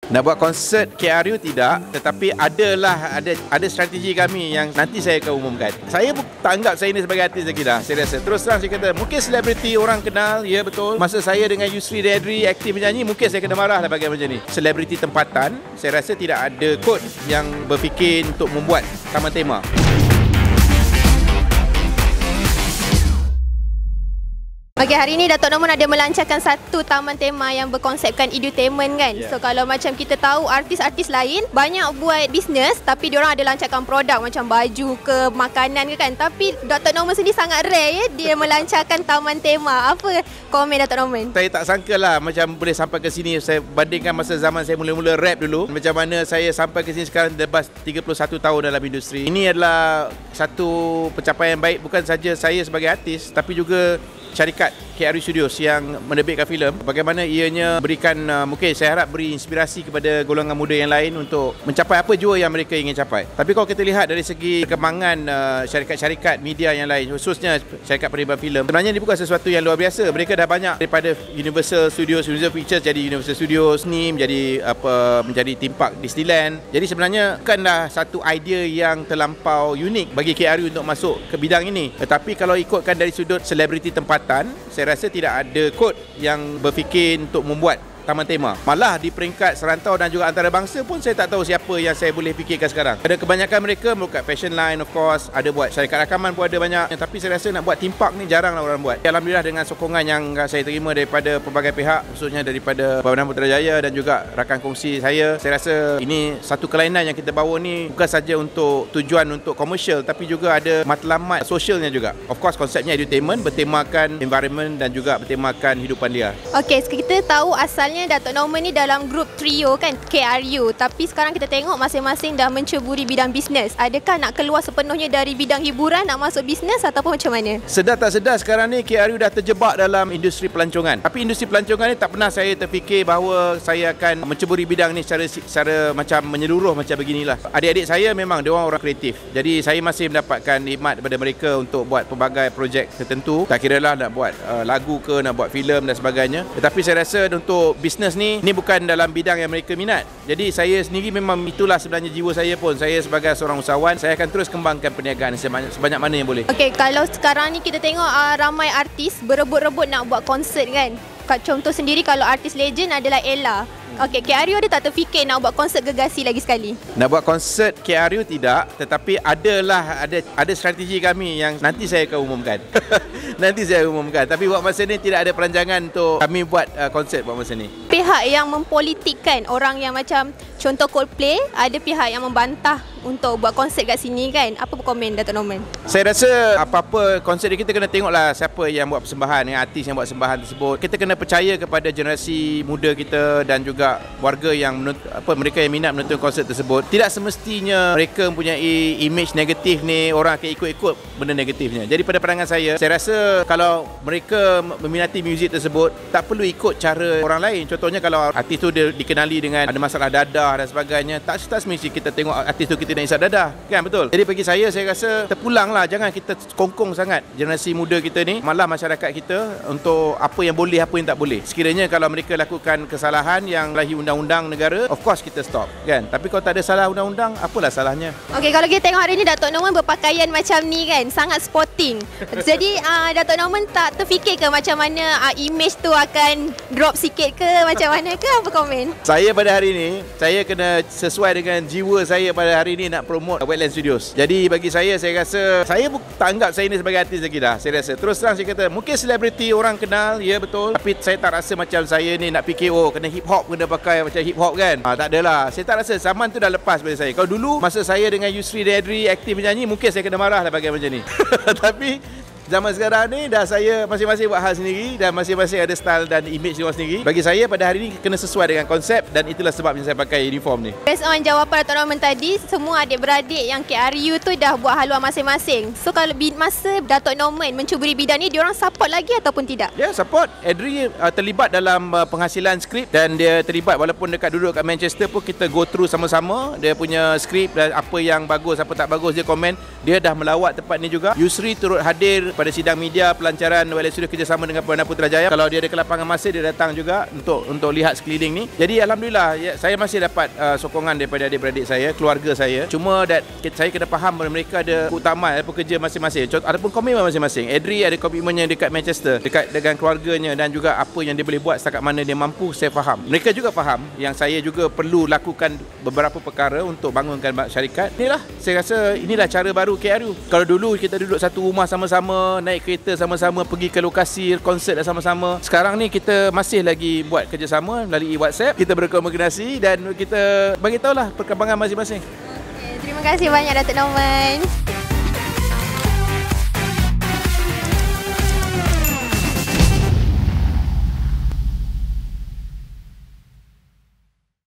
Nak buat konsert KRU tidak, tetapi ada strategi kami yang nanti saya akan umumkan. Saya tak anggap saya ni sebagai artis lagi dah. Saya rasa terus terang saya kata mungkin selebriti orang kenal, ya betul. Masa saya dengan Yusri dan Adri aktif menyanyi, mungkin saya kena marah lah bagian macam ni. Selebriti tempatan, saya rasa tidak ada kod yang berfikir untuk membuat taman tema. Okey, hari ini Dato' Norman ada melancarkan satu taman tema yang berkonsepkan edutainment kan. So kalau macam kita tahu artis-artis lain banyak buat bisnes tapi diorang ada lancarkan produk macam baju ke makanan ke kan. Tapi Dato' Norman sendiri sangat rare ya, dia melancarkan taman tema. Apa komen Dato' Norman? Saya tak sangka lah macam boleh sampai ke sini. Saya bandingkan masa zaman saya mula-mula rap dulu, macam mana saya sampai ke sini sekarang lepas 31 tahun dalam industri. Ini adalah satu pencapaian baik bukan saja saya sebagai artis tapi juga syarikat KRU Studios yang menerbitkan filem. Bagaimana ianya berikan mungkin saya harap beri inspirasi kepada golongan muda yang lain untuk mencapai apa jua yang mereka ingin capai. Tapi kalau kita lihat dari segi perkembangan syarikat-syarikat media yang lain, khususnya syarikat penerbitan filem, sebenarnya ini bukan sesuatu yang luar biasa. Mereka dah banyak daripada Universal Studios, Universal Pictures jadi Universal Studios, ni menjadi theme park Disneyland. Jadi sebenarnya bukanlah satu idea yang terlampau unik bagi KRU untuk masuk ke bidang ini. Tetapi kalau ikutkan dari sudut selebriti tempatan, saya rasa tidak ada kod yang berfikir untuk membuat taman tema. Malah di peringkat serantau dan juga antarabangsa pun saya tak tahu siapa yang saya boleh fikirkan sekarang. Ada kebanyakan mereka merukat fashion line, of course, ada buat syarikat rakaman pun ada banyak. Tapi saya rasa nak buat theme park ni jaranglah orang buat. Alhamdulillah dengan sokongan yang saya terima daripada pelbagai pihak, khususnya daripada Pembangunan Putrajaya dan juga rakan kongsi saya rasa ini satu kelainan yang kita bawa ni bukan saja untuk tujuan untuk komersial tapi juga ada matlamat sosialnya juga. Of course konsepnya edutainment, bertemakan environment dan juga bertemakan hidupan liar. Okey, kita tahu asalnya Dato' Norman ni dalam grup trio kan KRU, tapi sekarang kita tengok masing-masing dah menceburi bidang bisnes. Adakah nak keluar sepenuhnya dari bidang hiburan nak masuk bisnes ataupun macam mana? Sedar tak sedar sekarang ni KRU dah terjebak dalam industri pelancongan. Tapi industri pelancongan ni tak pernah saya terfikir bahawa saya akan menceburi bidang ni secara macam menyeluruh macam beginilah. Adik-adik saya memang dia orang kreatif. Jadi saya masih mendapatkan nikmat daripada mereka untuk buat pelbagai projek tertentu. Tak kiralah nak buat lagu ke, nak buat filem dan sebagainya. Tetapi saya rasa untuk bisnes ni bukan dalam bidang yang mereka minat. Jadi saya sendiri memang itulah sebenarnya jiwa saya pun. Saya sebagai seorang usahawan, saya akan terus kembangkan perniagaan sebanyak mana yang boleh. Okey, kalau sekarang ni kita tengok ramai artis berebut-rebut nak buat konsert kan. Contoh sendiri kalau artis legend adalah Ella. Okey, KRU ada tak terfikir nak buat konsert Gergasi lagi sekali? Nak buat konsert KRU tidak, tetapi ada strategi kami yang nanti saya akan umumkan. Nanti saya umumkan. Tapi buat masa ni tidak ada perancangan untuk kami buat konsert buat masa ni. Pihak yang mempolitikkan orang yang macam contoh Coldplay, ada pihak yang membantah untuk buat konsert kat sini kan. Apa komen Dato' Norman? Saya rasa apa-apa konsert kita kena tengoklah siapa yang buat persembahan, dengan artis yang buat persembahan tersebut. Kita kena percaya kepada generasi muda kita dan juga warga yang mereka yang minat menonton konsert tersebut. Tidak semestinya mereka mempunyai image negatif ni, orang akan ikut-ikut benda negatifnya. Jadi pada pandangan saya rasa kalau mereka meminati muzik tersebut, tak perlu ikut cara orang lain. Contohnya kalau artis tu dia dikenali dengan ada masalah dadah dan sebagainya, tak semestinya kita tengok artis tu kita nak isap dadah, kan betul? Jadi bagi saya rasa terpulanglah, jangan kita kongkong sangat generasi muda kita ni, malah masyarakat kita untuk apa yang boleh, apa yang tak boleh. Sekiranya kalau mereka lakukan kesalahan yang melahi undang-undang negara, of course kita stop, kan? Tapi kalau tak ada salah undang-undang, apalah salahnya? Okey, kalau kita tengok hari ni Dato' Norman berpakaian macam ni kan, sangat sporting. Jadi Dato' Norman tak terfikir ke macam mana image tu akan drop sikit ke, macam mana ke? Apa komen? Saya pada hari ni, saya kena sesuai dengan jiwa saya pada hari ni nak promote Wetland Studios. Jadi bagi saya rasa saya tak anggap saya ni sebagai artis lagi dah. Saya rasa terus terang saya kata mungkin selebriti orang kenal, ya betul. Tapi saya tak rasa macam saya ni nak fikir kena hip hop, kena pakai macam hip hop kan. Tak adalah. Saya tak rasa zaman tu dah lepas pada saya. Kalau dulu masa saya dengan Yusri dan Adri aktif menyanyi, mungkin saya kena marah lah bagian macam ni. Tapi zaman sekarang ni dah saya masing-masing buat hal sendiri dan masing-masing ada style dan image dia sendiri. Bagi saya pada hari ni kena sesuai dengan konsep dan itulah sebabnya saya pakai uniform ni. Based on jawapan Dato' Norman tadi, semua adik-beradik yang KRU tu dah buat haluan masing-masing. So kalau masa Dato' Norman mencuburi bidang ni, diorang support lagi ataupun tidak? Ya, support. Adri terlibat dalam penghasilan skrip dan dia terlibat walaupun duduk kat Manchester pun kita go through sama-sama. Dia punya skrip dan apa yang bagus, apa tak bagus dia komen. Dia dah melawat tempat ni juga. Yusri turut hadir pada sidang media pelancaran Wireless Studio kerjasama dengan Perdana Putrajaya. Kalau dia ada kelapangan masa, dia datang juga untuk lihat sekeliling ni. Jadi alhamdulillah saya masih dapat sokongan daripada adik-beradik saya, keluarga saya. Cuma saya kena faham bahawa mereka ada keutamaan pekerja masing-masing. Ataupun komitmen masing-masing. Adri ada komitmennya dekat Manchester, dekat dengan keluarganya dan juga apa yang dia boleh buat setakat mana dia mampu, saya faham. Mereka juga faham yang saya juga perlu lakukan beberapa perkara untuk bangunkan syarikat. Inilah, saya rasa inilah cara baru KRU. Kalau dulu kita duduk satu rumah sama-sama, naik kereta sama-sama, pergi ke lokasi konsert sama-sama. Sekarang ni kita masih lagi buat kerjasama melalui WhatsApp. Kita berkomunikasi dan kita bagi tahulah perkembangan masing-masing. Terima kasih banyak Datuk Norman.